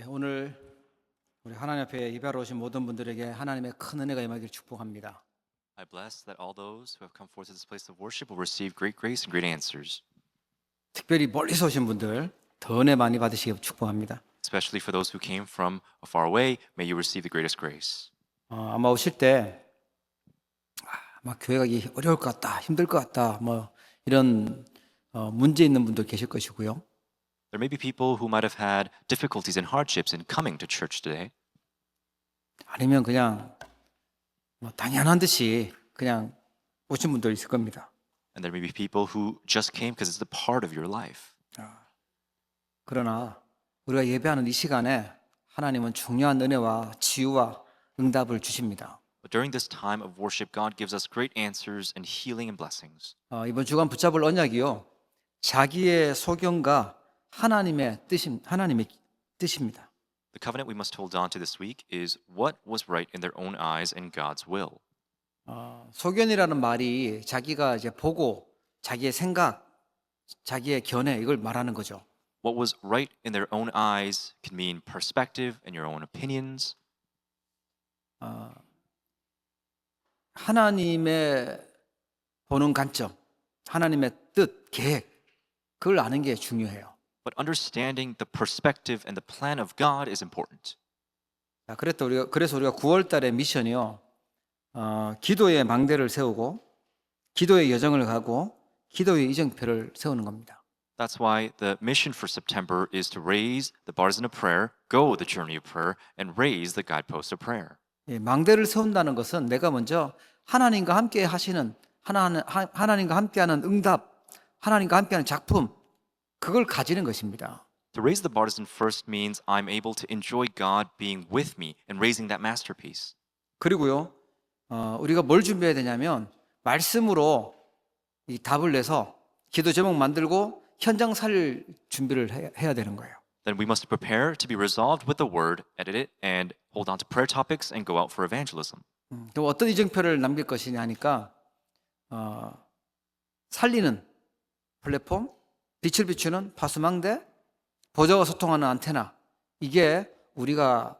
오늘 우리 하나님 앞에 예배하러 오신 모든 분들에게 하나님의 큰 은혜가 임하기를 축복합니다. I bless that all those who have come forth to this place of worship will receive great grace and great answers, 특별히 멀리서 오신 분들 더 은혜 많이 받으시길 축복합니다. especially for those who came from far away. May you receive the greatest grace. 아마 오실 때 막 교회 가기 어려울 것 같다, 힘들 것 같다, 뭐 이런 문제 있는 분들 계실 것이고요. There may be people who might have had difficulties and hardships in coming to church today, 아니면 그냥 뭐 당연한 듯이 그냥 오신 분도 있을 겁니다. and there may be people who just came because it's a part of your life. 그러나 우리가 예배하는 이 시간에 하나님은 중요한 은혜와 치유와 응답을 주십니다. But during this time of worship, God gives us great answers and healing and blessings. 이번 주간 붙잡을 언약이요, 자기의 소견과 하나님의 뜻입니다. The covenant we must hold on to this week is what was right in their own eyes and God's will. 소견이라는 말이 자기가 이제 보고 자기의 생각, 자기의 견해 이걸 말하는 거죠. What was right in their own eyes can mean perspective and your own opinions. 하나님의 보는 관점, 하나님의 뜻, 계획 그걸 아는 게 중요해요. But understanding the perspective and the plan of God is important. 그래서 우리가 9월 달에 미션이요, 기도의 망대를 세우고 기도의 여정을 가고 기도의 이정표를 세우는 겁니다. That's why the mission for September is to raise the bars of prayer, go the journey of prayer, and raise the guidepost of prayer. 망대를 세운다는 것은 내가 먼저 하나님과 함께 하시는 하나님과 함께하는 응답, 하나님과 함께하는 작품 그걸 가지는 것입니다. To raise the partisan first means I'm able to enjoy God being with me and raising that masterpiece. 그리고요, 우리가 뭘 준비해야 되냐면 말씀으로 이 답을 내서 기도 제목 만들고 현장 살릴 준비를 해야 되는 거예요. Then we must prepare to be resolved with the word, edit it, and hold on to prayer topics and go out for evangelism. 또 어떤 이정표를 남길 것이냐 하니까 살리는 플랫폼, 빛을 비추는 파수망대, 보좌와 소통하는 안테나 이게 우리가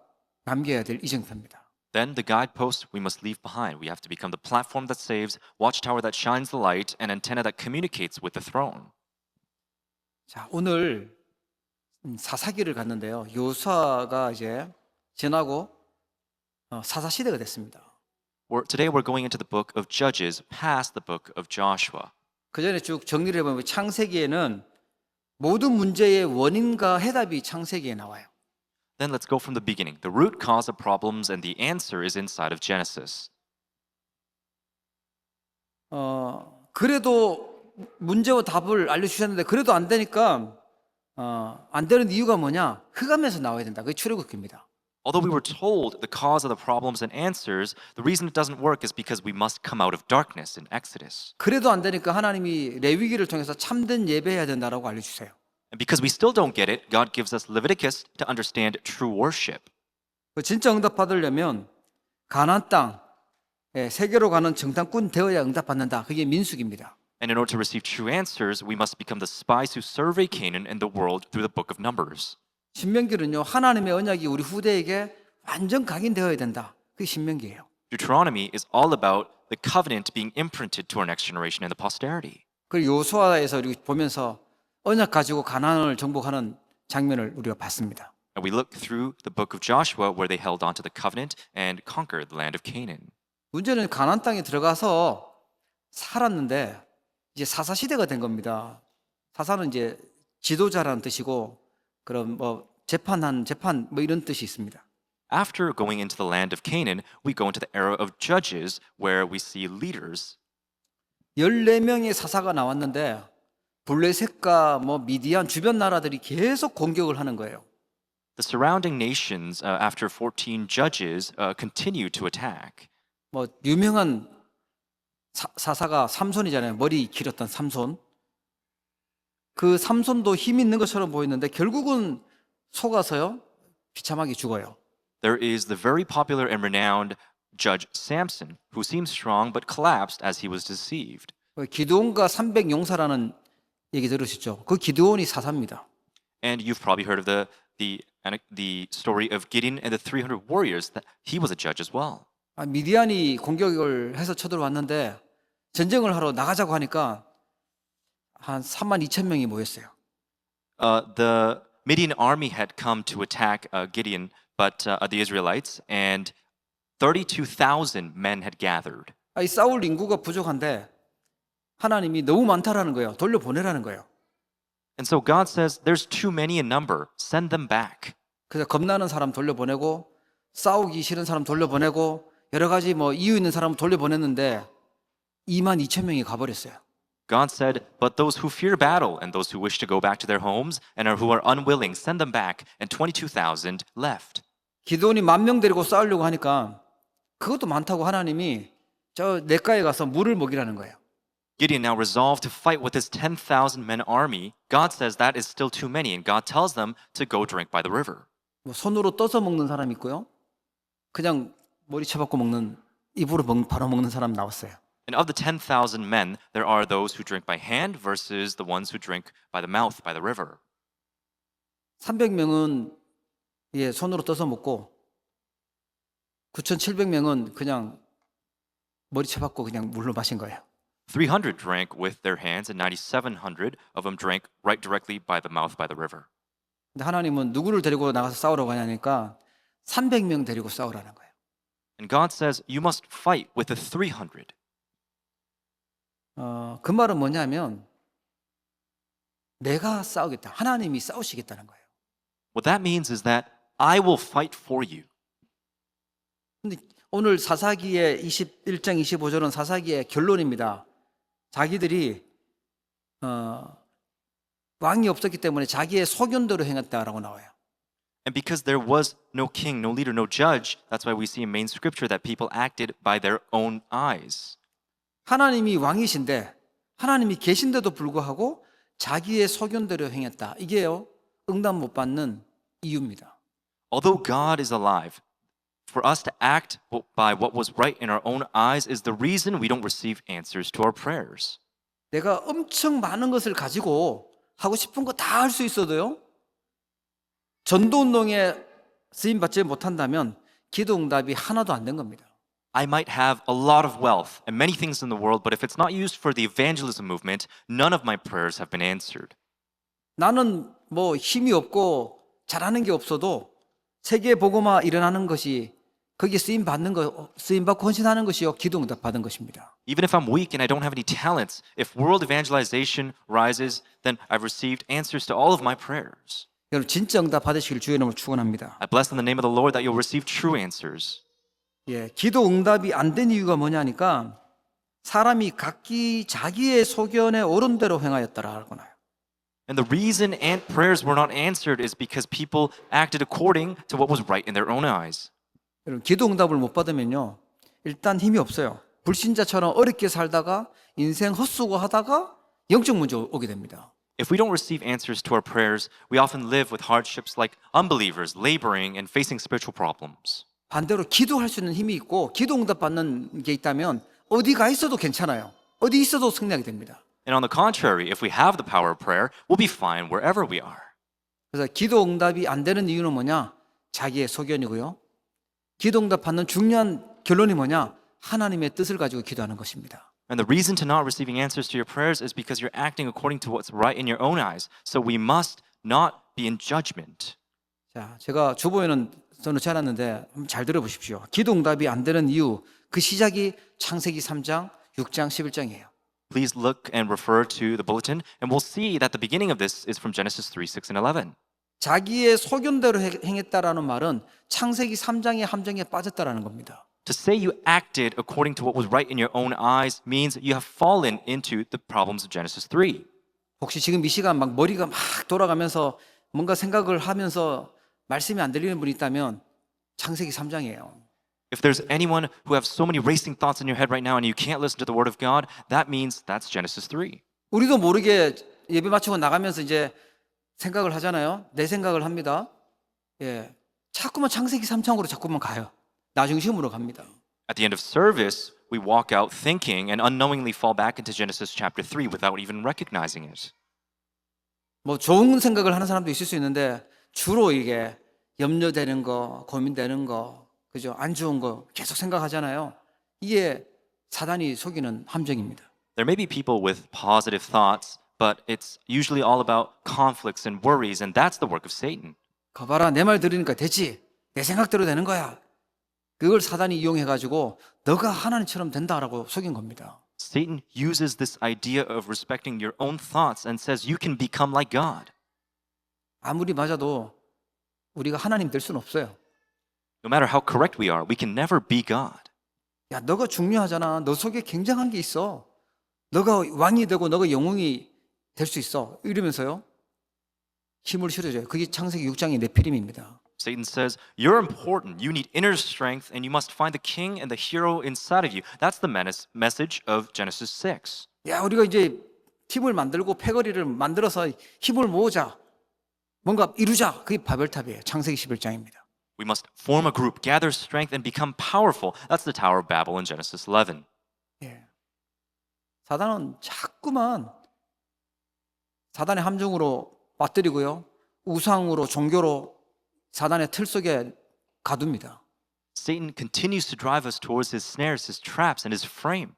남겨야 될 이정표입니다. Then the guidepost we must leave behind. We have to become the platform that saves, watchtower that shines the light, and antenna that communicates with the throne. 자, 오늘 사사기를 갔는데요. 요수아가 이제 지나고 사사 시대가 됐습니다. Today we're going into the book of Judges, past the book of Joshua. 그 전에 쭉 정리를 해보면 창세기에는 모든 문제의 원인과 해답이 창세기에 나와요. Then let's go from the beginning. The root cause of problems and the answer is inside of Genesis. 그래도 문제와 답을 알려주셨는데 그래도 안 되니까 안 되는 이유가 뭐냐? 흑암에서 나와야 된다. 그게 출애굽기입니다. Although we were told the cause of the problems and answers, the reason it doesn't work is because we must come out of darkness in Exodus. 그래도 안 되니까 하나님이 레위기를 통해서 참된 예배해야 된다라고 알려주세요. And because we still don't get it, God gives us Leviticus to understand true worship. 진짜 응답 받으려면 가나안 땅 세계로 가는 정탐꾼 되어야 응답 받는다. 그게 민수기입니다. And in order to receive true answers, we must become the spies who survey Canaan and the world through the book of Numbers. 신명기는요, 하나님의 언약이 우리 후대에게 완전 각인되어야 된다. 그게 신명기예요. Deuteronomy is all about the covenant being imprinted to our next generation and the posterity. 그리고 요수아에서 우리 보면서 언약 가지고 가나안을 정복하는 장면을 우리가 봤습니다. And we look through the book of Joshua where they held on to the covenant and conquered the land of Canaan. 문제는 가나안 땅에 들어가서 살았는데 이제 사사 시대가 된 겁니다. 사사는 이제 지도자라는 뜻이고 그럼 재판 뭐 이런 뜻이 있습니다. After going into the land of Canaan, we go into the era of Judges where we see leaders. 14명의 사사가 나왔는데 블레셋과 미디안 주변 나라들이 계속 공격을 하는 거예요. The surrounding nations, after 14 judges, continue to attack. 유명한 사사가 삼손이잖아요. 머리 길었던 삼손. 그 삼손도 힘 있는 것처럼 보이는데 결국은 속아서요 비참하게 죽어요. There is the very popular and renowned judge Samson, who seemed strong but collapsed as he was deceived. 기드온과 300 용사라는 얘기 들으셨죠? 그 기드온이 사사입니다. And you've probably heard of the the story of Gideon and the 300 warriors that he was a judge as well. 미디안이 공격을 해서 쳐들어왔는데 전쟁을 하러 나가자고 하니까 한 3만 2천 명이 모였어요. The Midian army had come to attack Gideon, but the Israelites, and 32,000 men had gathered. 이 싸울 인구가 부족한데 하나님이 너무 많다라는 거예요. 돌려보내라는 거예요. And so God says, there's too many in number. Send them back. 그래서 겁나는 사람 돌려보내고 싸우기 싫은 사람 돌려보내고 여러 가지 뭐 이유 있는 사람 돌려보냈는데 2만 2천 명이 가버렸어요. God said, but those who fear battle and those who wish to go back to their homes and who are unwilling, send them back. And 22,000 left. 기드온이 10,000명 데리고 싸우려고 하니까 그것도 많다고 하나님이 저 냇가에 가서 물을 먹이라는 거예요. Gideon now resolved to fight with his 10,000 men army. God says that is still too many, and God tells them to go drink by the river. 뭐 손으로 떠서 먹는 사람 있고요. 그냥 머리 쳐박고 먹는 입으로 바로 먹는 사람 나왔어요. And of the 10,000 men, there are those who drink by hand versus the ones who drink by the mouth by the river. 300명은 손으로 떠서 먹고 9,700명은 그냥 머리 쳐박고 그냥 물로 마신 거예요. 300 drank with their hands, and 9,700 of them drank right directly by the mouth by the river. 근데 하나님은 누구를 데리고 나가서 싸우라고 하냐니까 300명 데리고 싸우라는 거예요. And God says, you must fight with the 300. 그 말은 뭐냐면 내가 싸우겠다. 하나님이 싸우시겠다는 거예요. What that means is that I will fight for you. 근데 오늘 사사기의 21장 25절은 사사기의 결론입니다. 자기들이 왕이 없었기 때문에 자기의 소견대로 행했다라고 나와요. And because there was no king, no leader, no judge, that's why we see in main scripture that people acted by their own eyes. 하나님이 왕이신데 하나님이 계신데도 불구하고 자기의 소견대로 행했다. 이게요. 응답 못 받는 이유입니다. Although God is alive, for us to act by what was right in our own eyes is the reason we don't receive answers to our prayers. 내가 엄청 많은 것을 가지고 하고 싶은 거 다 할 수 있어도요. 전도운동에 쓰임받지 못한다면 기도 응답이 하나도 안 된 겁니다. I might have a lot of wealth and many things in the world, but if it's not used for the evangelism movement, none of my prayers have been answered. 나는 뭐 힘이 없고 잘하는 게 없어도 세계 복음화 일어나는 것이 거기에 쓰임 받고 헌신하는 것이요 기도 응답 받은 것입니다. Even if I'm weak and I don't have any talents, if world evangelization rises, then I've received answers to all of my prayers. 여러분 진짜 응답 받으시길 주의 이름으로 축원합니다. I bless in the name of the Lord that you'll receive true answers. 기도 응답이 안 된 이유가 뭐냐니까 사람이 각기 자기의 소견에 옳은 대로 행하였더라고 나요. And the reason prayers were not answered is because people acted according to what was right in their own eyes. 여러분 기도 응답을 못 받으면요 일단 힘이 없어요. 불신자처럼 어렵게 살다가 인생 헛수고하다가 영적 문제 오게 됩니다. If we don't receive answers to our prayers, we often live with hardships like unbelievers, laboring and facing spiritual problems. 반대로 기도할 수 있는 힘이 있고 기도 응답 받는 게 있다면 어디 가 있어도 괜찮아요. 어디 있어도 승리하게 됩니다. And on the contrary, if we have the power of prayer, we'll be fine wherever we are. 그래서 기도 응답이 안 되는 이유는 뭐냐? 자기의 소견이고요. 기도 응답 받는 중요한 결론이 뭐냐? 하나님의 뜻을 가지고 기도하는 것입니다. And the reason to not receiving answers to your prayers is because you're acting according to what's right in your own eyes. So we must not be in judgment. 자, 제가 주보에는 써놓지 않았는데 잘 들어보십시오. 기도 응답이 안 되는 이유, 그 시작이 창세기 3장, 6장, 11장이에요. Please look and refer to the bulletin, and we'll see that the beginning of this is from Genesis 3, 6, and 11. 자기의 소견대로 행했다라는 말은 창세기 3장의 함정에 빠졌다라는 겁니다. To say you acted according to what was right in your own eyes means you have fallen into the problems of Genesis 3. 혹시 지금 이 시간 막 머리가 막 돌아가면서 뭔가 생각을 하면서 말씀이 안 들리는 분이 있다면 창세기 3장이에요. If there's anyone who have so many racing thoughts in your head right now and you can't listen to the word of God, that means that's Genesis 3. 우리도 모르게 예배 마치고 나가면서 이제 생각을 하잖아요. 내 생각을 합니다. 자꾸만 창세기 3장으로 자꾸만 가요. 나 중심으로 갑니다. At the end of service, we walk out thinking and unknowingly fall back into Genesis chapter 3 without even recognizing it. 뭐 좋은 생각을 하는 사람도 있을 수 있는데 주로 이게 염려되는 거, 고민되는 거, 그죠? 안 좋은 거 계속 생각하잖아요. 이게 사단이 속이는 함정입니다. There may be people with positive thoughts, but it's usually all about conflicts and worries, and that's the work of Satan. 거 봐라, 내 말 들으니까 됐지. 내 생각대로 되는 거야. 그걸 사단이 이용해가지고 너가 하나님처럼 된다라고 속인 겁니다. Satan uses this idea of respecting your own thoughts and says you can become like God. 아무리 맞아도 우리가 하나님 될 수는 없어요. No matter how correct we can never be God. 야, 너가 중요하잖아. 너 속에 굉장한 게 있어. 너가 왕이 되고 너가 영웅이 될 수 있어. 이러면서요. 힘을 실어줘요. 그게 창세기 6장의 네피림입니다. Satan says, you're important. You need inner strength, and you must find the king and the hero inside of you. That's the message of Genesis 6. 야, 우리가 이제 팀을 만들고 패거리를 만들어서 힘을 모으자. 뭔가 이루자. 그게 바벨탑이에요. 창세기 11장입니다. We must form a group, gather strength, and become powerful. That's the Tower of Babel in Genesis 11. 예. 사단은 자꾸만 사단의 함정으로 빠뜨리고요. 우상으로 종교로 사단의 틀 속에 가둡니다. Satan continues to drive us towards his snares, his traps, and his frame.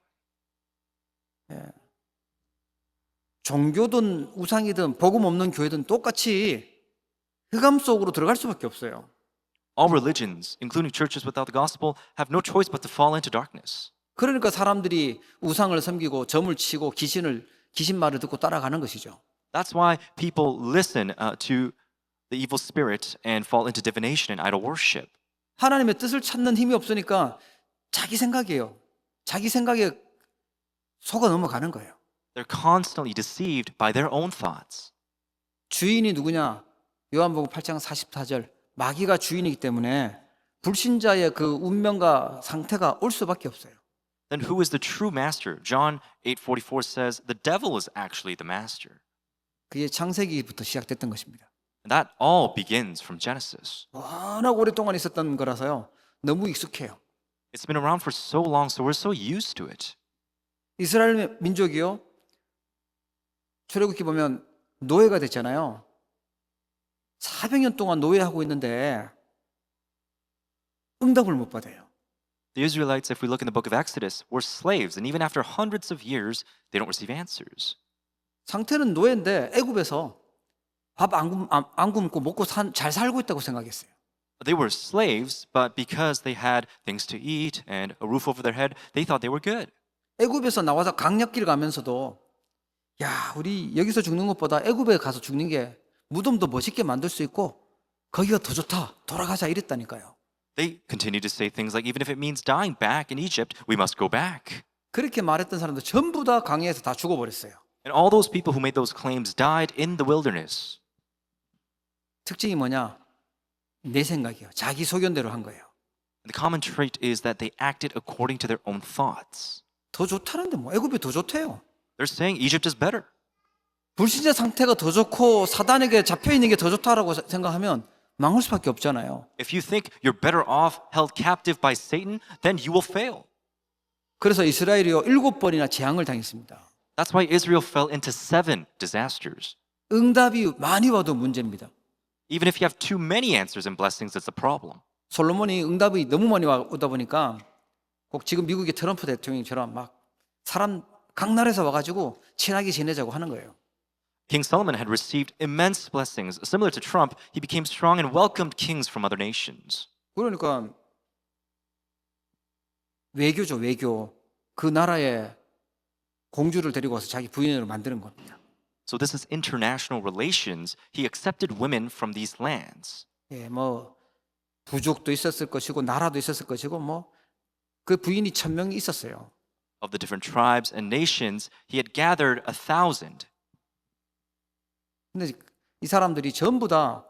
종교든 우상이든 복음 없는 교회든 똑같이 흑암 속으로 들어갈 수밖에 없어요. All religions, including churches without the gospel, have no choice but to fall into darkness. 그러니까 사람들이 우상을 섬기고 점을 치고 귀신 말을 듣고 따라가는 것이죠. That's why people listen to the evil spirit and fall into divination and idol worship. 하나님의 뜻을 찾는 힘이 없으니까 자기 생각이에요. 자기 생각에 속아 넘어가는 거예요. They're constantly deceived by their own thoughts. 주인이 누구냐? 요한복음 8장 44절. 마귀가 주인이기 때문에 불신자의 그 운명과 상태가 올 수밖에 없어요. Then who is the true master? John 8:44 says the devil is actually the master. 그게 창세기부터 시작됐던 것입니다. And that all begins from Genesis. 워낙 오랫동안 있었던 거라서요. 너무 익숙해요. It's been around for so long, so we're so used to it. 이스라엘 민족이요. 출애굽기 보면 노예가 됐잖아요. 400년 동안 노예하고 있는데 응답을 못 받아요. The Israelites, if we look in the book of Exodus, were slaves, and even after hundreds of years, they don't receive answers. 상태는 노예인데 애굽에서 밥 안 굶고 먹고 잘 살고 있다고 생각했어요. They were slaves, but because they had things to eat and a roof over their head, they thought they were good. 애굽에서 나와서 강력길 가면서도 야, 우리 여기서 죽는 것보다 애굽에 가서 죽는 게 무덤도 멋있게 만들 수 있고 거기가 더 좋다. 돌아가자 이랬다니까요. They continued to say things like, even if it means dying back in Egypt, we must go back. 그렇게 말했던 사람들 전부 다 강해에서 다 죽어버렸어요. And all those people who made those claims died in the wilderness. 특징이 뭐냐? 내 생각이요. 자기 소견대로 한 거예요. And the common trait is that they acted according to their own thoughts. 더 좋다는데 뭐 애굽이 더 좋대요. They're saying Egypt is better. 불신자 상태가 더 좋고 사단에게 잡혀 있는 게 더 좋다라고 생각하면 망할 수밖에 없잖아요. If you think you're better off held captive by Satan, then you will fail. 그래서 이스라엘이요 7번이나 재앙을 당했습니다. That's why Israel fell into 7 disasters. 응답이 많이 와도 문제입니다. Even if you have too many answers and blessings, it's a problem. 솔로몬이 응답이 너무 많이 오다 보니까 꼭 지금 미국의 트럼프 대통령처럼 막 사람 각 나라에서 와가지고 친하게 지내자고 하는 거예요. King Solomon had received immense blessings. Similar to Trump, he became strong and welcomed kings from other nations. 그러니까 외교죠, 외교. 그 나라에 공주를 데리고 와서 자기 부인으로 만드는 겁니다. So this is international relations. He accepted women from these lands. 예, 뭐 부족도 있었을 것이고 나라도 있었을 것이고 뭐 그 부인이 1000명이 있었어요. Of the different tribes and nations, he had gathered 1,000. 근데 이 사람들이 전부 다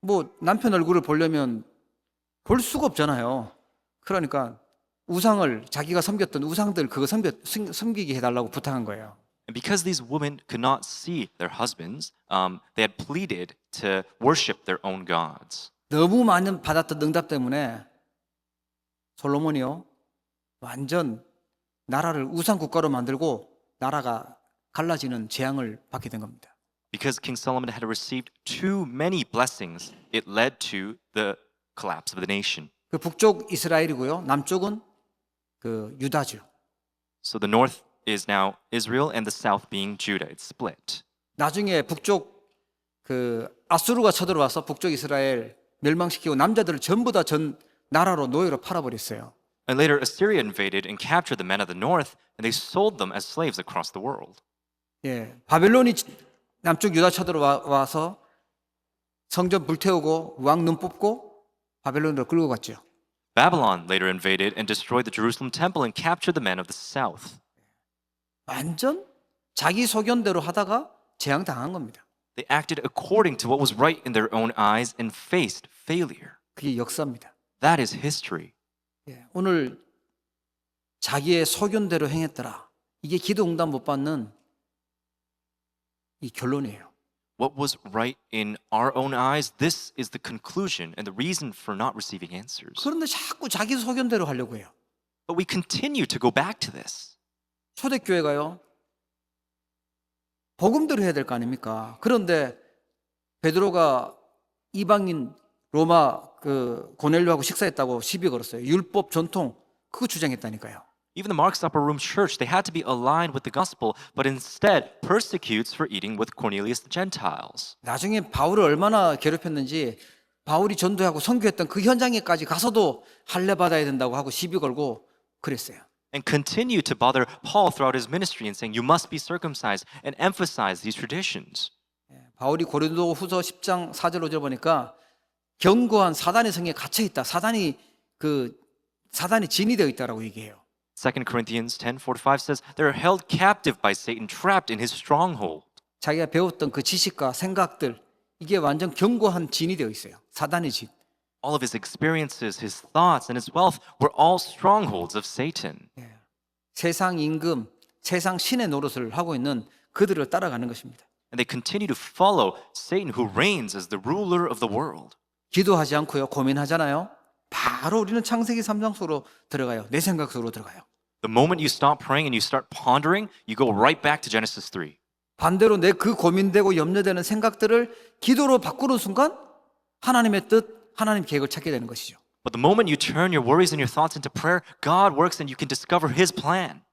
뭐 남편 얼굴을 보려면 볼 수가 없잖아요. 그러니까 우상을 자기가 섬겼던 우상들 그거 섬기게 해달라고 부탁한 거예요. And because these women could not see their husbands, they had pleaded to worship their own gods. 너무 많은 받았던 응답 때문에 솔로몬이요 완전 나라를 우상 국가로 만들고 나라가 갈라지는 재앙을 받게 된 겁니다. Because King Solomon had received too many blessings, it led to the collapse of the nation. 그 북쪽 이스라엘이고요. 남쪽은 그 유다죠. So the north is now Israel and the south being Judah. It's split. 나중에 북쪽 그 아수르가 쳐들어와서 북쪽 이스라엘 멸망시키고 남자들을 전부 다 전 나라로 노예로 팔아버렸어요. And later Assyria invaded and captured the men of the north, and they sold them as slaves across the world. 예, 바벨론이 남쪽 유다 쳐들어와서 성전 불태우고 왕 눈 뽑고 바벨론으로 끌고 갔죠. Babylon later invaded and destroyed the Jerusalem temple and captured the men of the south. 완전 자기 소견대로 하다가 재앙당한 겁니다. They acted according to what was right in their own eyes and faced failure. 그게 역사입니다. That is history. 예, 오늘 자기의 소견대로 행했더라. 이게 기도 응답 못 받는 이 결론이에요. What was right in our own eyes, this is the conclusion and the reason for not receiving answers. 그런데 자꾸 자기 소견대로 하려고 해요. But we continue to go back to this. 초대교회가요. 복음대로 해야 될 거 아닙니까? 그런데 베드로가 이방인 로마 그 고넬료하고 식사했다고 시비 걸었어요. 율법 전통 그거 주장했다니까요. Even the Mark's Upper Room Church, they had to be aligned with the gospel, but instead persecutes for eating with Cornelius the Gentiles. 나중에 바울을 얼마나 괴롭혔는지 바울이 전도하고 선교했던 그 현장에까지 가서도 할례 받아야 된다고 하고 시비 걸고 그랬어요. And continue to bother Paul throughout his ministry and saying, you must be circumcised and emphasize these traditions. 바울이 고린도 후서 10장 4절 5절 보니까 견고한 사단의 성에 갇혀 있다. 사단이 진이 되어 있다라고 얘기해요. 2 Corinthians 10:4-5 says, they are held captive by Satan, trapped in his stronghold. 자기가 배웠던 그 지식과 생각들 이게 완전 견고한 진이 되어 있어요. 사단의 진. All of his experiences, his thoughts, and his wealth were all strongholds of Satan. 세상 임금, 세상 신의 노릇을 하고 있는 그들을 따라가는 것입니다. And they continue to follow Satan, who reigns as the ruler of the world. 기도하지 않고요. 고민하잖아요. 바로 우리는 창세기 3장 속으로 들어가요. 내 생각 속으로 들어가요. The moment you stop praying and you start pondering, you go right back to Genesis 3. 반대로 내 그 고민되고 염려되는 생각들을 기도로 바꾸는 순간 하나님의 뜻, 하나님 계획을 찾게 되는 것이죠. But the moment you turn your worries and your thoughts into prayer, God works and you can discover His plan.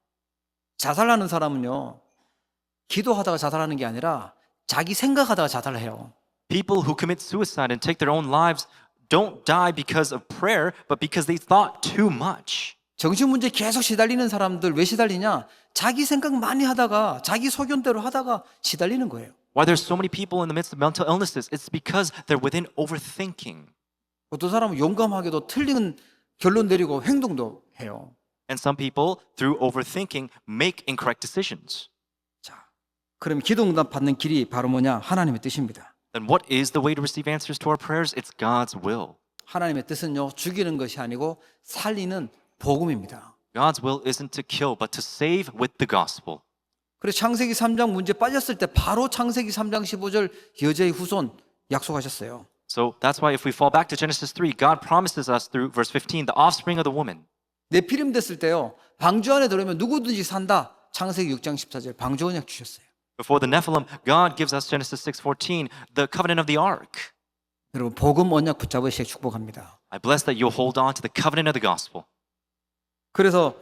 자살하는 사람은요. 기도하다가 자살하는 게 아니라 자기 생각하다가 자살해요. People who commit suicide and take their own lives don't die because of prayer, but because they thought too much. 정신 문제 계속 시달리는 사람들 왜 시달리냐? 자기 생각 많이 하다가 자기 소견대로 하다가 시달리는 거예요. Why there's so many people in the midst of mental illnesses? It's because they're within overthinking. 어떤 사람은 용감하게도 틀린 결론 내리고 행동도 해요. And some people, through overthinking, make incorrect decisions. 자, 그럼 기도 응답 받는 길이 바로 뭐냐? 하나님의 뜻입니다. Then what is the way to receive answers to our prayers? It's God's will. 하나님의 뜻은요, 죽이는 것이 아니고 살리는 복음입니다. God's will isn't to kill, but to save with the gospel. 그래서 창세기 3장 문제 빠졌을 때 바로 창세기 3장 15절 여자의 후손 약속하셨어요. So that's why if we fall back to Genesis 3, God promises us through verse 15, the offspring of the woman. 네피림 됐을 때요, 방주 안에 들어오면 누구든지 산다. 창세기 6장 14절 방주 언약 주셨어요. Before the Nephilim, God gives us Genesis 6:14, the covenant of the ark. 여러분 복음 언약 붙잡으시길 축복합니다. I bless that you'll hold on to the covenant of the gospel. 그래서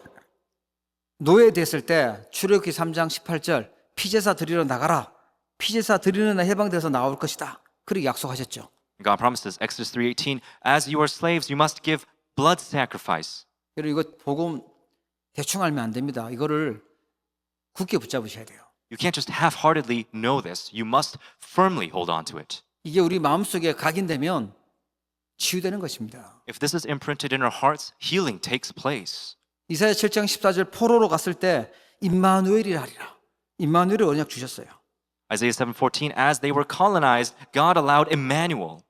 노예 됐을 때 출애굽기 3장 18절 피제사 드리러 나가라. 피제사 드리는 날 해방돼서 나올 것이다. 그렇게 약속하셨죠. God promises, Exodus 3:18, as you are slaves, you must give blood sacrifice. 여러분 이거 복음 대충 알면 안 됩니다. 이거를 굳게 붙잡으셔야 돼요. You can't just half-heartedly know this. You must firmly hold on to it. 이게 우리 마음속에 각인되면 치유되는 것입니다. If this is imprinted in our hearts, healing takes place. 이사야 7장 14절 포로로 갔을 때 임마누엘이라 하리라. 임마누엘의 언약 주셨어요. Isaiah 7:14, as they were colonized, God allowed Emmanuel.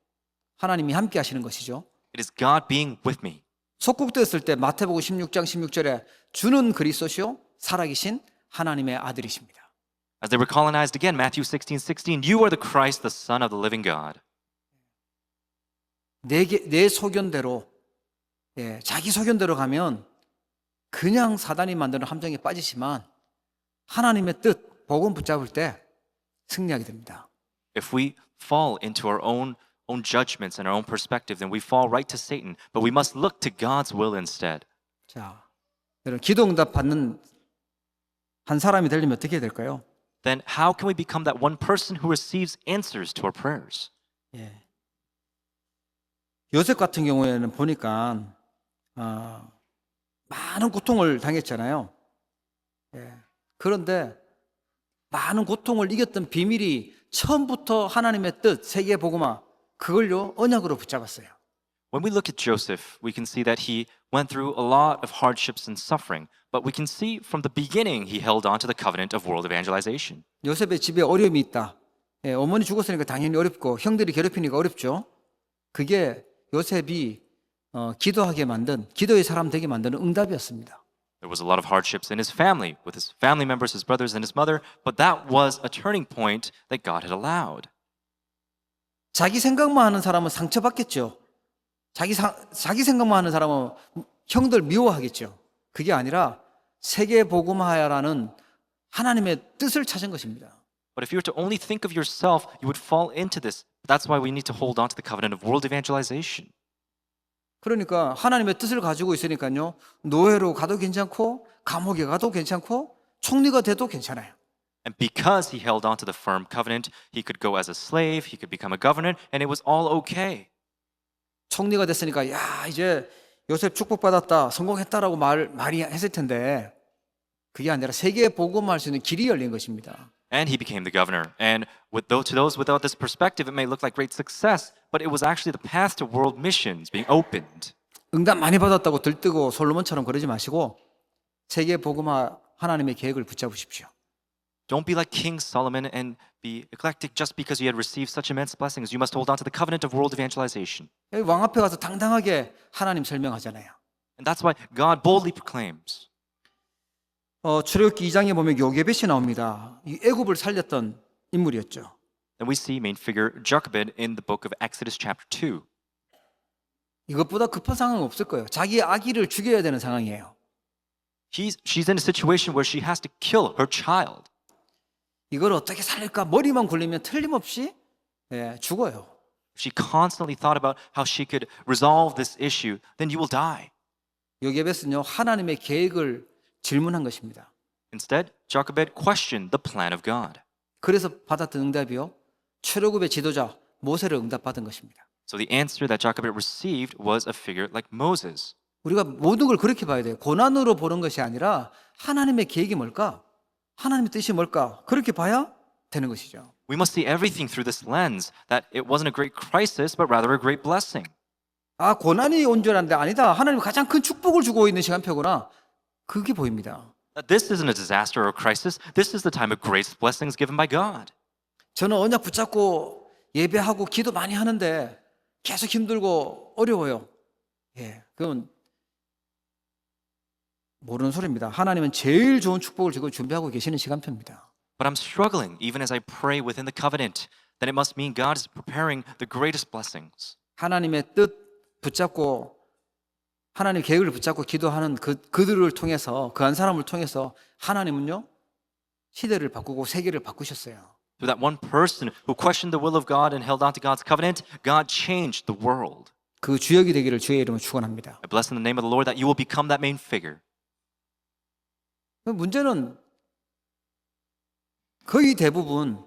하나님이 함께 하시는 것이죠. It is God being with me. 속국됐을 때 마태복음 16장 16절에 주는 그리스도시요 살아계신 하나님의 아들이십니다. As they were colonized again, Matthew 16:16, you are the Christ, the Son of the living God. 내 소견대로, 자기 소견대로 가면 그냥 사단이 만드는 함정에 빠지지만 하나님의 뜻, 복음 붙잡을 때 승리하게 됩니다. If we fall into our own judgments and our own perspective, then we fall right to Satan. But we must look to God's will instead. 자, 여러분 기도 응답 받는 한 사람이 되려면 어떻게 해야 될까요? Then how can we become that one person who receives answers to our prayers? 예. 요셉 같은 경우에는 보니까 많은 고통을 당했잖아요. 예. 그런데 많은 고통을 이겼던 비밀이 처음부터 하나님의 뜻, 세계 복음화 그걸요 언약으로 붙잡았어요. When we look at Joseph, we can see that he went through a lot of hardships and suffering, but we can see from the beginning he held on to the covenant of world evangelization. 요셉의 집에 어려움이 있다. 예, 어머니 죽었으니까 당연히 어렵고 형들이 괴롭히니까 어렵죠. 그게 요셉이 기도하게 만든 기도의 사람 되게 만드는 응답이었습니다. There was a lot of hardships in his family, with his family members, his brothers, and his mother, but that was a turning point that God had allowed. 자기 생각만 하는 사람은 상처받겠죠. 자기 생각만 하는 사람은 형들 미워하겠죠. 그게 아니라 세계 복음화라는 하나님의 뜻을 찾은 것입니다. But if you were to only think of yourself, you would fall into this. That's why we need to hold on to the covenant of world evangelization. 그러니까 하나님의 뜻을 가지고 있으니까요. 노예로 가도 괜찮고 감옥에 가도 괜찮고 총리가 돼도 괜찮아요. And because he held on to the firm covenant, he could go as a slave, he could become a governor, and it was all okay. 총리가 됐으니까 야 이제 요셉 축복받았다 성공했다라고 말이 했을 텐데 그게 아니라 세계 복음화할 수 있는 길이 열린 것입니다. And he became the governor. And to those without this perspective, it may look like great success, but it was actually the path to world missions being opened. 응답 많이 받았다고 들뜨고 솔로몬처럼 그러지 마시고 세계 복음화 하나님의 계획을 붙잡으십시오. Don't be like King Solomon and be eclectic just because you had received such immense blessings. You must hold on to the covenant of world evangelization. 여기 왕 앞에 가서 당당하게 하나님 설명하잖아요. And that's why God boldly proclaims. 출애굽기 2장에 보면 요게벳이 나옵니다. 이 애굽을 살렸던 인물이었죠. Then we see main figure Jochebed in the book of Exodus chapter 2. 이것보다 급한 상황은 없을 거예요. 자기 아기를 죽여야 되는 상황이에요. She's in a situation where she has to kill her child. 이걸 어떻게 살릴까 머리만 굴리면 틀림없이 죽어요. If she constantly thought about how she could resolve this issue, then you will die. 요게벳은요 하나님의 계획을 질문한 것입니다. Instead, Jochebed questioned the plan of God. 그래서 받았던 응답이요 출애굽의 지도자 모세를 응답받은 것입니다. So the answer that Jochebed received was a figure like Moses. 우리가 모든 걸 그렇게 봐야 돼요. 고난으로 보는 것이 아니라 하나님의 계획이 뭘까? 하나님의 뜻이 뭘까? 그렇게 봐야 되는 것이죠. We must see everything through this lens, that it wasn't a great crisis, but rather a great blessing. 아, 고난이 온 줄 알았는데 아니다. 하나님이 가장 큰 축복을 주고 있는 시간표구나. 그게 보입니다. That this isn't a disaster or a crisis. This is the time of grace blessings given by God. 저는 언약 붙잡고 예배하고 기도 많이 하는데 계속 힘들고 어려워요. 그건 모르는 소리입니다. 하나님은 제일 좋은 축복을 지금 준비하고 계시는 시간표입니다. But I'm struggling even as I pray within the covenant. Then it must mean God is preparing the greatest blessings. 하나님의 뜻 붙잡고 하나님 계획을 붙잡고 기도하는 그들을 통해서 그 한 사람을 통해서 하나님은요 시대를 바꾸고 세계를 바꾸셨어요. Through that one person who questioned the will of God and held on to God's covenant, God changed the world. 그 주역이 되기를 주의 이름으로 축원합니다. I bless in the name of the Lord that you will become that main figure. 문제는 거의 대부분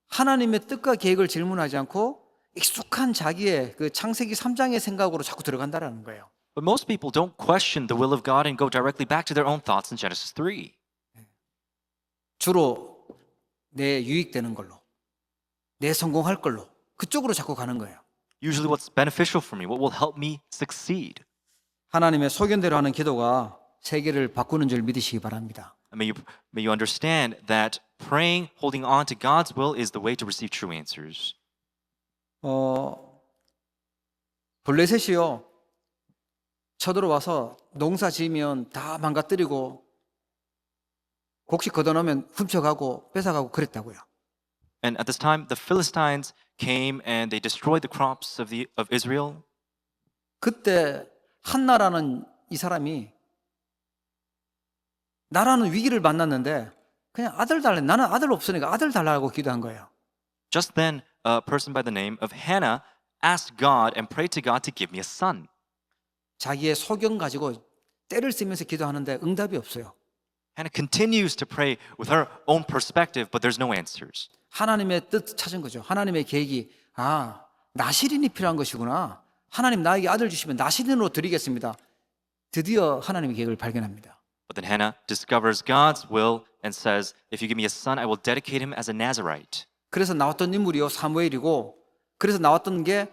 하나님의 뜻과 계획을 질문하지 않고 익숙한 자기의 그 창세기 3장의 생각으로 자꾸 들어간다라는 거예요. But most people don't question the will of God and go directly back to their own thoughts in Genesis 3. 주로 내 유익되는 걸로, 내 성공할 걸로 그쪽으로 자꾸 가는 거예요. Usually what's beneficial for me, what will help me succeed. 하나님의 소견대로 하는 기도가 세계를 바꾸는 줄 믿으시기 바랍니다. And may you understand that praying, holding on to God's will is the way to receive true answers. 블레셋이요 쳐들어와서 농사 지으면 다 망가뜨리고 곡식 걷어놓으면 훔쳐가고 뺏어가고 그랬다고요. And at this time, the Philistines came and they destroyed the crops of Israel. 그때 한나라는 이 사람이 나라는 위기를 만났는데 그냥 아들 달래. 나는 아들 없으니까 아들 달라고 기도한 거예요. Just then, a person by the name of Hannah asked God and prayed to God to give me a son. 자기의 소견 가지고 때를 쓰면서 기도하는데 응답이 없어요. Hannah continues to pray with her own perspective, but there's no answers. 하나님의 뜻 찾은 거죠. 하나님의 계획이 나시린이 필요한 것이구나. 하나님 나에게 아들 주시면 나시린으로 드리겠습니다. 드디어 하나님의 계획을 발견합니다. But then Hannah discovers God's will and says, if you give me a son, I will dedicate him as a Nazarite. 그래서 나왔던 인물이요 사무엘이고, 그래서 나왔던 게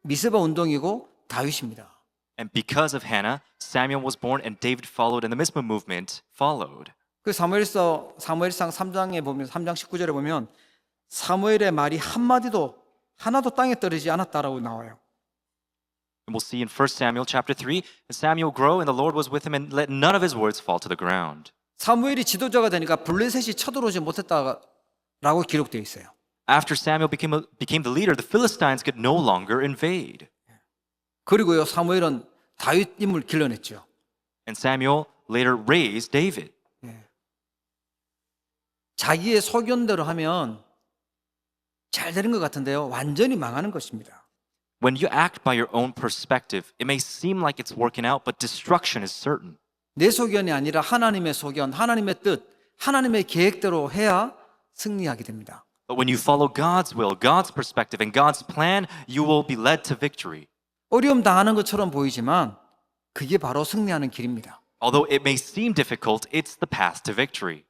미스바 운동이고 다윗입니다. And because of Hannah, Samuel was born and David followed and the Mizpah movement followed. 그 사무엘상 3장에 보면 3장 19절에 보면 사무엘의 말이 한마디도 하나도 땅에 떨어지지 않았다라고 나와요. And we'll see in 1 Samuel chapter 3, Samuel grew and the Lord was with him and let none of his words fall to the ground. 사무엘이 지도자가 되니까 블레셋이 쳐들어오지 못했다라고 기록되어 있어요. After Samuel became the leader, the Philistines could no longer invade. 그리고요 사무엘은 다윗 인물 길러냈죠. And Samuel later raised David. 자기의 소견대로 하면 잘 되는 것 같은데요 완전히 망하는 것입니다. When you act by your own perspective, it may seem like it's working out, but destruction is certain. 내 소견이 아니라 하나님의 소견, 하나님의 뜻, 하나님의 계획대로 해야 승리하게 됩니다. But when you follow God's will, God's perspective, and God's plan, you will be led to victory. 어려움 당하는 것처럼 보이지만 그게 바로 승리하는 길입니다. Although it may seem difficult, it's the path to victory.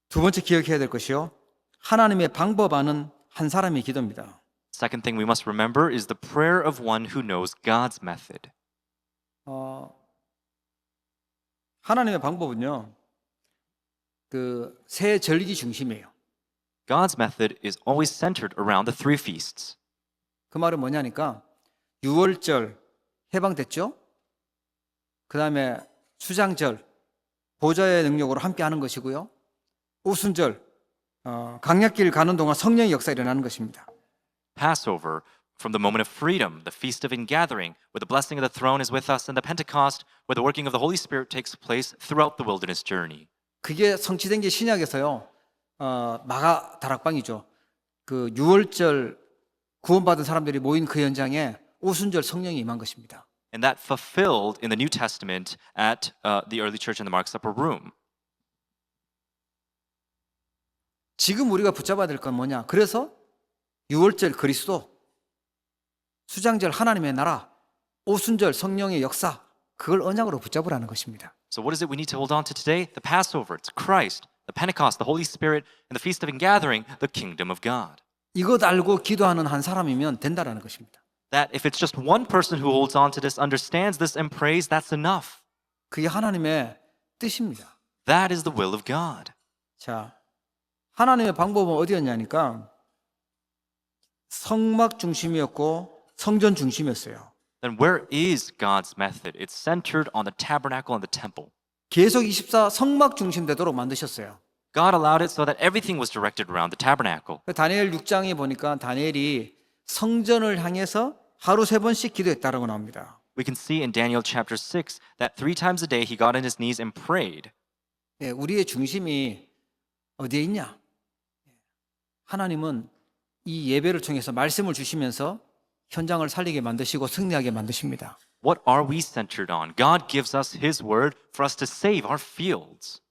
두 번째 기억해야 될 것이요. 하나님의 방법 아는 한 사람의 기도입니다. Second thing we must remember is the prayer of one who knows God's method. 하나님의 방법은요. 그 세 절기 중심이에요. God's method is always centered around the three feasts. 그 말은 뭐냐니까 유월절 해방됐죠? 그 다음에 수장절 보좌의 능력으로 함께 하는 것이고요. 오순절 강약길 가는 동안 성령의 역사가 일어나는 것입니다. Passover, from the moment of freedom, the Feast of Ingathering, where the blessing of the throne is with us, and the Pentecost, where the working of the Holy Spirit takes place throughout the wilderness journey. 그게 성취된 게 신약에서요. 마가 다락방이죠. 그 유월절 구원받은 사람들이 모인 그 현장에 오순절 성령이 임한 것입니다. And that fulfilled in the New Testament at the early church in the Mark's Upper Room. 지금 우리가 붙잡아야 될 건 뭐냐? 그래서 유월절 그리스도, 수장절 하나님의 나라, 오순절 성령의 역사, 그걸 언약으로 붙잡으라는 것입니다. So what is it we need to hold on to today? The Passover, it's Christ, the Pentecost, the Holy Spirit, and the Feast of Ingathering, the kingdom of God. 이것 알고 기도하는 한 사람이면 된다라는 것입니다. That if it's just one person who holds on to this, understands this, and prays, that's enough. 그게 하나님의 뜻입니다. That is the will of God. 자, 하나님의 방법은 어디였냐니까 성막 중심이었고 성전 중심이었어요. Then where is God's method? It's centered on the tabernacle and the temple. 계속 24 성막 중심 되도록 만드셨어요. God allowed it so that everything was directed around the tabernacle. 다니엘 6장에 보니까 다니엘이 성전을 향해서 하루 3번씩 기도했다라고 나옵니다. We can see in Daniel chapter 6 that 3 times a day he got on his knees and prayed. 예, 우리의 중심이 어디에 있냐? 하나님은 이 예배를 통해서 말씀을 주시면서 현장을 살리게 만드시고 승리하게 만드십니다. What are we centered on? God gives us his word for us to save our fields.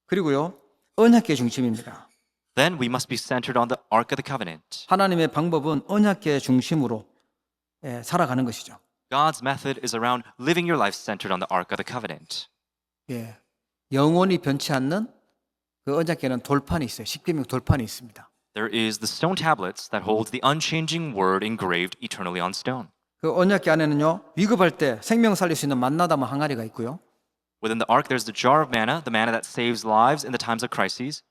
그리고요. 언약궤 중심입니다. Then we must be centered on the Ark of the Covenant. 하나님의 방법은 언약궤 중심으로 살아가는 것이죠. God's method is around living your life centered on the Ark of the Covenant. 예, 영원히 변치 않는 그 언약궤는 돌판이 있어요. 십계명 돌판이 있습니다. There is the stone tablets that holds the unchanging word engraved eternally on stone. 그 언약궤 안에는요. 위급할 때 생명 살릴 수 있는 만나다마 항아리가 있고요. Within the ark, there's the jar of manna, the manna that saves lives in the times of crises.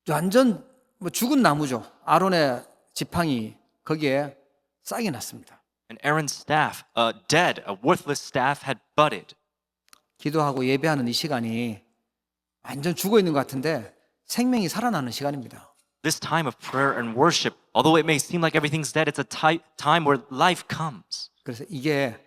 완전 죽은 나무죠. 아론의 지팡이 거기에 싹이 났습니다. And Aaron's staff, dead, a worthless staff, had budded. 기도하고 예배하는 이 시간이 완전 죽어 있는 것 같은데 생명이 살아나는 시간입니다. This time of prayer and worship, although it may seem like everything's dead, it's a time where life comes. 그래서 이게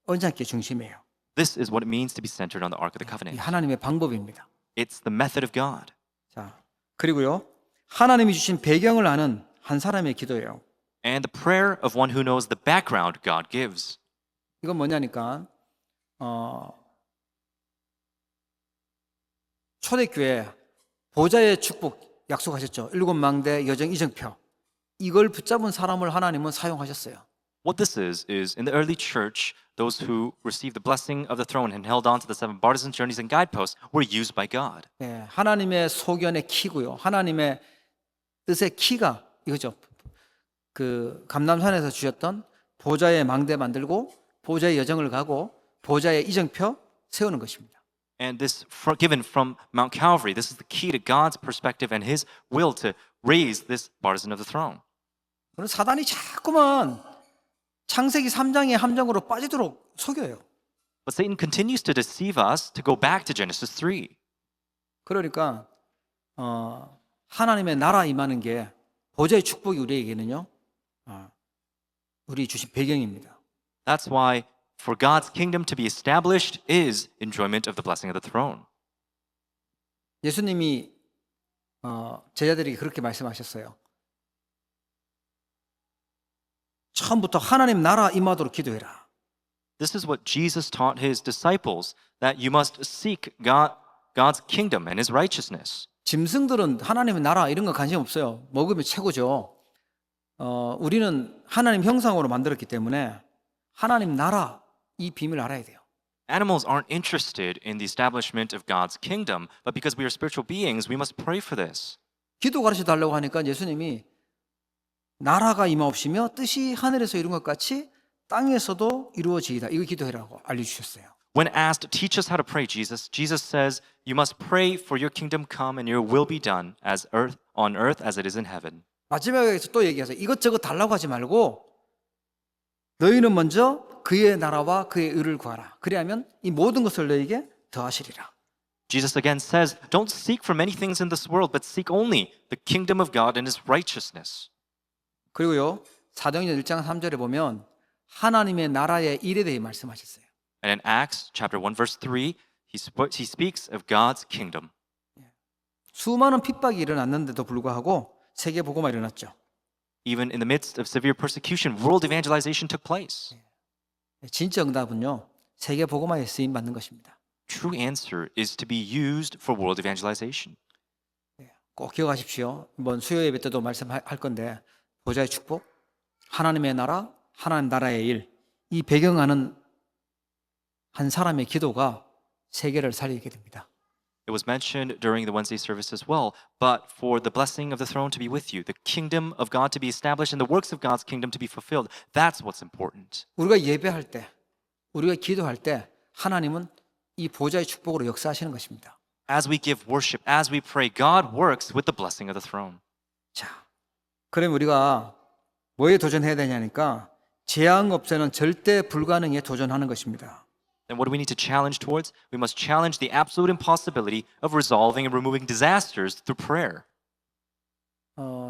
언약궤 중심이에요. This is what it means to be centered on the Ark of the 이 Covenant. 하나님의 방법입니다. It's the method of God. 자, 그리고요. 하나님이 주신 배경을 아는 한 사람의 기도예요. And the prayer of one who knows the background God gives. 이건 뭐냐니까 초대교회 보좌의 축복 약속하셨죠. 일곱 망대 여정 이정표. 이걸 붙잡은 사람을 하나님은 사용하셨어요. What this is in the early church, those who received the blessing of the throne and held on to the seven partisan journeys and guideposts were used by God. 예, 하나님의 소견의 키고요. 하나님의 뜻의 키가 이거죠. 그 감람산에서 주셨던 보좌의 망대 만들고 보좌의 여정을 가고 보좌의 이정표 세우는 것입니다. And this given from Mount Calvary, this is the key to God's perspective and His will to raise this partisan of the throne. 그런 사단이 자꾸만 창세기 3장의 함정으로 빠지도록 속여요. But Satan continues to deceive us to go back to Genesis 3. 그러니까 하나님의 나라 임하는 게 보좌의 축복이 우리에게는요. 우리 주신 배경입니다. That's why for God's kingdom to be established is enjoyment of the blessing of the throne. 예수님이 제자들에게 그렇게 말씀하셨어요. 처음부터 하나님 나라 임하도록 기도해라. This is what Jesus taught His disciples, that you must seek God's kingdom and His righteousness. 짐승들은 하나님의 나라 이런 거 관심 없어요. 먹으면 최고죠. 우리는 하나님 형상으로 만들었기 때문에 하나님 나라 이 비밀을 알아야 돼요. Animals aren't interested in the establishment of God's kingdom, but because we are spiritual beings, we must pray for this. 기도 가르쳐 달라고 하니까 예수님이 나라가 임하옵시며 뜻이 하늘에서 이룬 것 같이 땅에서도 이루어지이다. 이거 기도해라고 알려주셨어요. When asked, teach us how to pray, Jesus says, you must pray for your kingdom come and your will be done on earth as it is in heaven. 마지막에서 또 얘기하세요. 이것저것 달라고 하지 말고 너희는 먼저 그의 나라와 그의 의를 구하라. 그리하면 이 모든 것을 너희에게 더하시리라. Jesus again says, don't seek for many things in this world, but seek only the kingdom of God and His righteousness. 그리고요. 사도행전 1장 3절에 보면 하나님의 나라의 일에 대해 말씀하셨어요. And in Acts chapter 1 verse 3, he speaks of God's kingdom. 수많은 핍박이 일어났는데도 불구하고 세계 복음화 일어났죠. Even in the midst of severe persecution, world evangelization took place. 진짜 응답은요. 세계 복음화에 쓰임 받는 것입니다. True answer is to be used for world evangelization. 꼭 기억하십시오. 이번 수요 예배 때도 말씀할 건데 보좌의 축복, 하나님의 나라, 하나님 나라의 일, 이 배경하는 한 사람의 기도가 세계를 살리게 됩니다. It was mentioned during the Wednesday service as well, but for the blessing of the throne to be with you, the kingdom of God to be established, and the works of God's kingdom to be fulfilled, that's what's important. 우리가 예배할 때, 우리가 기도할 때 하나님은 이 보좌의 축복으로 역사하시는 것입니다. As we give worship, as we pray, God works with the blessing of the throne. 자, 그럼 우리가 뭐에 도전해야 되냐니까 재앙 없애는 절대 불가능에 도전하는 것입니다. Then what do we need to challenge towards? We must challenge the absolute impossibility of resolving and removing disasters through prayer.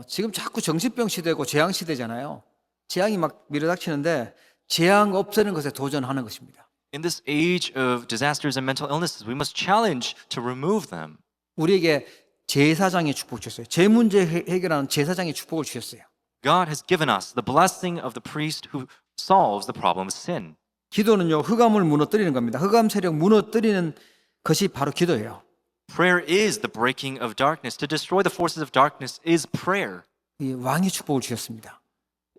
지금 자꾸 정신병 시대고 재앙 시대잖아요. 재앙이 막 밀어닥치는데 재앙 없애는 것에 도전하는 것입니다. In this age of disasters and mental illnesses, we must challenge to remove them. 우리에게 제사장의 축복 주셨어요. 제 문제 해결하는 제사장의 축복을 주셨어요. God has given us the blessing of the priest who solves the problem of sin. 기도는요, 흑암을 무너뜨리는 겁니다. 흑암 세력 무너뜨리는 것이 바로 기도예요. Prayer is the breaking of darkness. To destroy the forces of darkness is prayer. 이 왕의 축복을 주셨습니다.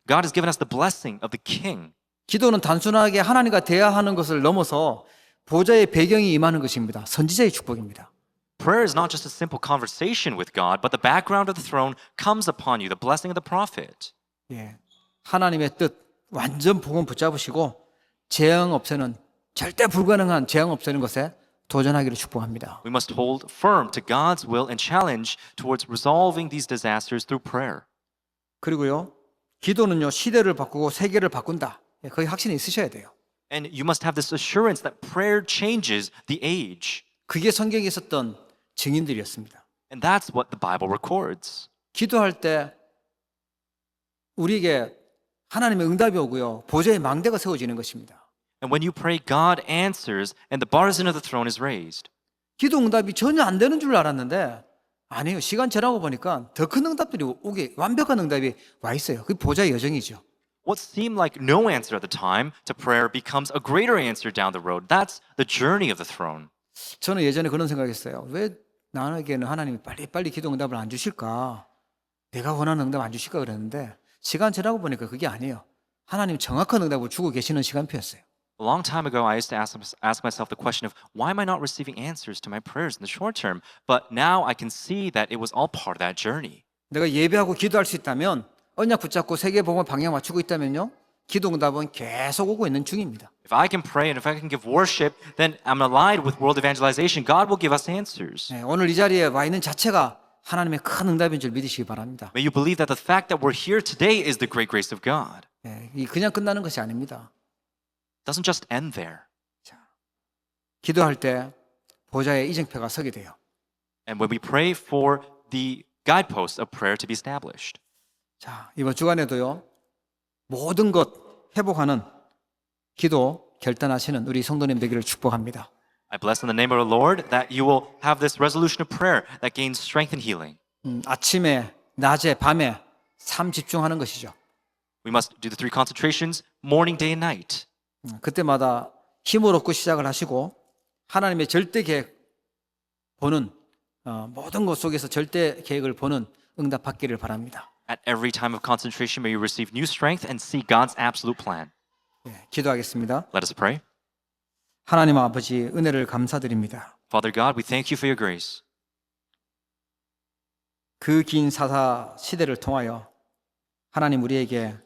God has given us the blessing of the king. 기도는 단순하게 하나님과 대화하는 것을 넘어서 보좌의 배경이 임하는 것입니다. 선지자의 축복입니다. Prayer is not just a simple conversation with God, but the background of the throne comes upon you, the blessing of the prophet. 예, 하나님의 뜻 완전 복음 붙잡으시고 재앙 없애는 절대 불가능한 재앙 없애는 것에 도전하기를 축복합니다. We must hold firm to God's will and challenge towards resolving these disasters through prayer. 그리고요, 기도는요 시대를 바꾸고 세계를 바꾼다. 예, 거기 확신이 있으셔야 돼요. And you must have this assurance that prayer changes the age. 그게 성경에 있었던 증인들이었습니다. And that's what the Bible records. 기도할 때 우리에게 하나님의 응답이 오고요. 보좌의 망대가 세워지는 것입니다. And when you pray, God answers and the partisan of the throne is raised. 기도 응답이 전혀 안 되는 줄 알았는데 아니에요. 시간 지나고 보니까 더 큰 응답들이 오게 완벽한 응답이 와 있어요. 그게 보좌의 여정이죠. What seemed like no answer at the time to prayer becomes a greater answer down the road. That's the journey of the throne. 저는 예전에 그런 생각했어요. 왜 나에게는 하나님이 빨리빨리 기도 응답을 안 주실까? 내가 원하는 응답 안 주실까 그랬는데 시간 지나고 보니까 그게 아니에요. 하나님 정확한 응답을 주고 계시는 시간표였어요. A long time ago, I used to ask myself the question of why am I not receiving answers to my prayers in the short term? But now I can see that it was all part of that journey. 내가 예배하고 기도할 수 있다면 언약 붙잡고 세계복음을 방향 맞추고 있다면요. 기도 응답은 계속 오고 있는 중입니다. If I can pray and if I can give worship, then I'm aligned with world evangelization. God will give us answers. 네, 오늘 이 자리에 와 있는 자체가 하나님의 큰 응답인 줄 믿으시기 바랍니다. May you believe that the fact that we're here today is the great grace of God. 네, 이 그냥 끝나는 것이 아닙니다. It doesn't just end there. 기도할 때 보좌에 이정표가 서게 돼요. And when we pray for the guideposts of prayer to be established. 자, 이번 주간에도요. 모든 것 회복하는 기도 결단하시는 우리 성도님 되기를 축복합니다. I bless in the name of the Lord that you will have this resolution of prayer that gains strength and healing. 아침에, 낮에, 밤에 삶 집중하는 것이죠. We must do the 3 concentrations, morning, day, and night. 그때마다 힘을 얻고 시작을 하시고 하나님의 절대 계획 보는 모든 것 속에서 절대 계획을 보는 응답 받기를 바랍니다. At every time of concentration, may you receive new strength and see God's absolute plan. 네, 기도하겠습니다. Let us pray. 하나님 아버지 은혜를 감사드립니다. Father God, we thank you for your grace. 그 긴 사사 시대를 통하여 하나님 우리에게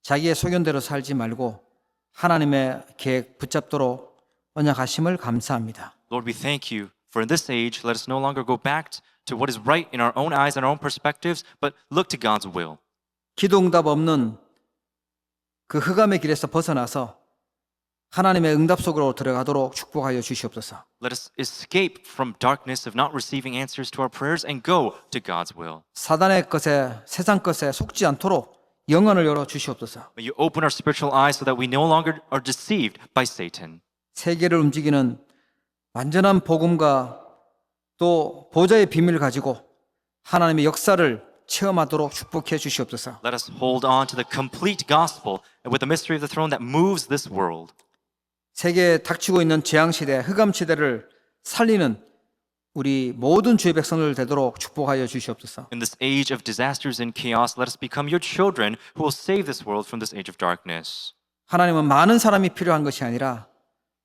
자기의 소견대로 살지 말고 하나님의 계획 붙잡도록 언약하심을 감사합니다. Lord, we thank you for in this age, let us no longer go back to what is right in our own eyes and our own perspectives, but look to God's will. 기도 응답 없는 그 흑암의 길에서 벗어나서 하나님의 응답 속으로 들어가도록 축복하여 주시옵소서. Let us escape from darkness of not receiving answers to our prayers and go to God's will. 사단의 것에 세상 것에 속지 않도록 영혼을 열어 주시옵소서. May you open our spiritual eyes so that we no longer are deceived by Satan. 세계를 움직이는 완전한 복음과 또 보좌의 비밀을 가지고 하나님의 역사를 체험하도록 축복해 주시옵소서. Let us hold on to the complete gospel and with the mystery of the throne that moves this world. 세계에 닥치고 있는 재앙 시대, 흑암 시대를 살리는 우리 모든 주의 백성들 되도록 축복하여 주시옵소서. In this age of disasters and chaos, let us become your children who will save this world from this age of darkness. 하나님은 많은 사람이 필요한 것이 아니라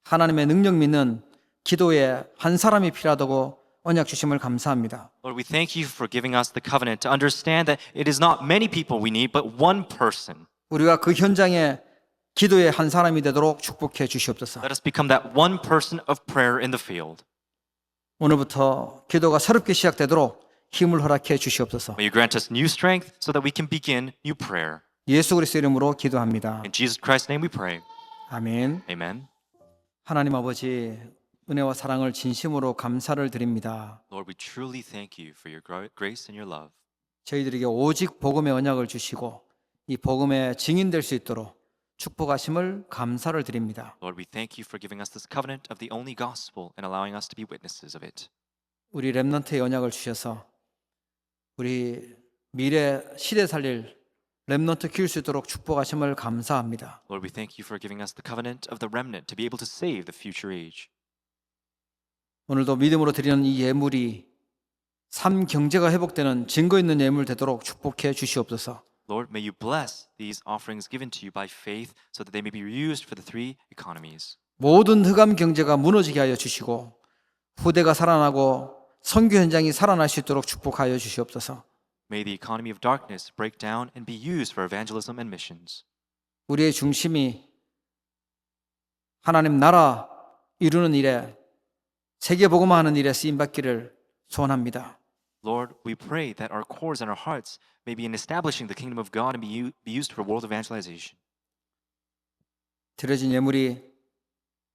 하나님의 능력 믿는 기도에 한 사람이 필요하다고 언약 주심을 감사합니다. Lord, we thank you for giving us the covenant to understand that it is not many people we need, but one person. 우리가 그 현장에 기도의 한 사람이 되도록 축복해 주시옵소서. Let us become that one person of prayer in the field. 오늘부터 기도가 새롭게 시작되도록 힘을 허락해 주시옵소서. May you grant us new strength so that we can begin new prayer. 예수 그리스도 이름으로 기도합니다. In Jesus Christ's name we pray. 아멘. Amen. 하나님 아버지 은혜와 사랑을 진심으로 감사를 드립니다. Lord, we truly thank you for your grace and your love. 저희들에게 오직 복음의 언약을 주시고 이 복음의 증인될 수 있도록 축복하심을 감사를 드립니다. Lord, we thank you for giving us this covenant of the only gospel and allowing us to be witnesses of it. 우리 렘넌트의 언약을 주셔서 우리 미래 시대 살릴 렘넌트 키울 수 있도록 축복하심을 감사합니다. Lord, we thank you for giving us the covenant of the remnant to be able to save the future age. 오늘도 믿음으로 드리는 이 예물이 삶 경제가 회복되는 증거 있는 예물 되도록 축복해 주시옵소서. Lord, may you bless these offerings given to you by faith so that they may be used for the 3 economies. 모든 흑암 경제가 무너지게 하여 주시고 후대가 살아나고 선교 현장이 살아날 수 있도록 축복하여 주시옵소서. May the economy of darkness break down and be used for evangelism and missions. 우리의 중심이 하나님 나라 이루는 일에 세계 복음화하는 일에 쓰임 받기를 소원합니다. Lord, we pray that our cores and our hearts may be in establishing the kingdom of God and be used for world evangelization. 드려진 예물이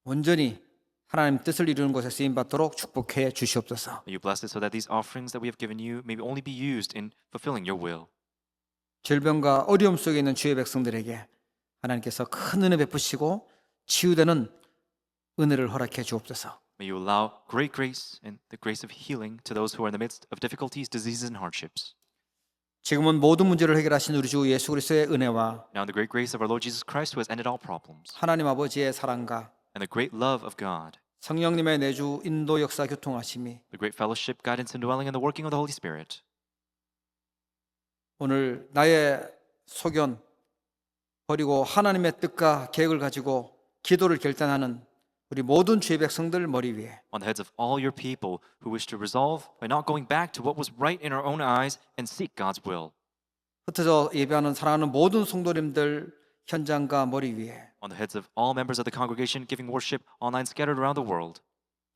온전히 하나님 뜻을 이루는 곳에 쓰임 받도록 축복해 주시옵소서. May you bless it so that these offerings that we have given you may only be used in fulfilling your will. 질병과 어려움 속에 있는 주의 백성들에게 하나님께서 큰 은혜 베푸시고 치유되는 은혜를 허락해 주옵소서. May you allow great grace and the grace of healing to those who are in the midst of difficulties, diseases, and hardships. 지금은 모든 문제를 해결하신 우리 주 예수 그리스도의 은혜와 Now in the great grace of our Lord Jesus Christ, who has ended all problems, 하나님 아버지의 사랑과 and the great love of God, 성령님의 내주 인도 역사 교통하심이 the great fellowship, guidance, and dwelling, and the working of the Holy Spirit, 오늘 나의 소견 그리고 하나님의 뜻과 계획을 가지고 기도를 결단하는 우리 모든 주의 백성들 머리 위에 on the heads of all your people who wish to resolve by not going back to what was right in our own eyes and seek God's will, 흩어져 예배하는 사랑하는 모든 성도님들 현장과 머리 위에 on the heads of all members of the congregation giving worship online scattered around the world,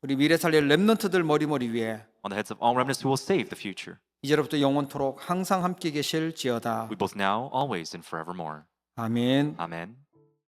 우리 미래 살릴 렘넌트들 머리 위에 on the heads of all remnants who will save the future, 이제로부터 영원토록 항상 함께 계실지어다. we both now, always, and forevermore. 아멘. Amen.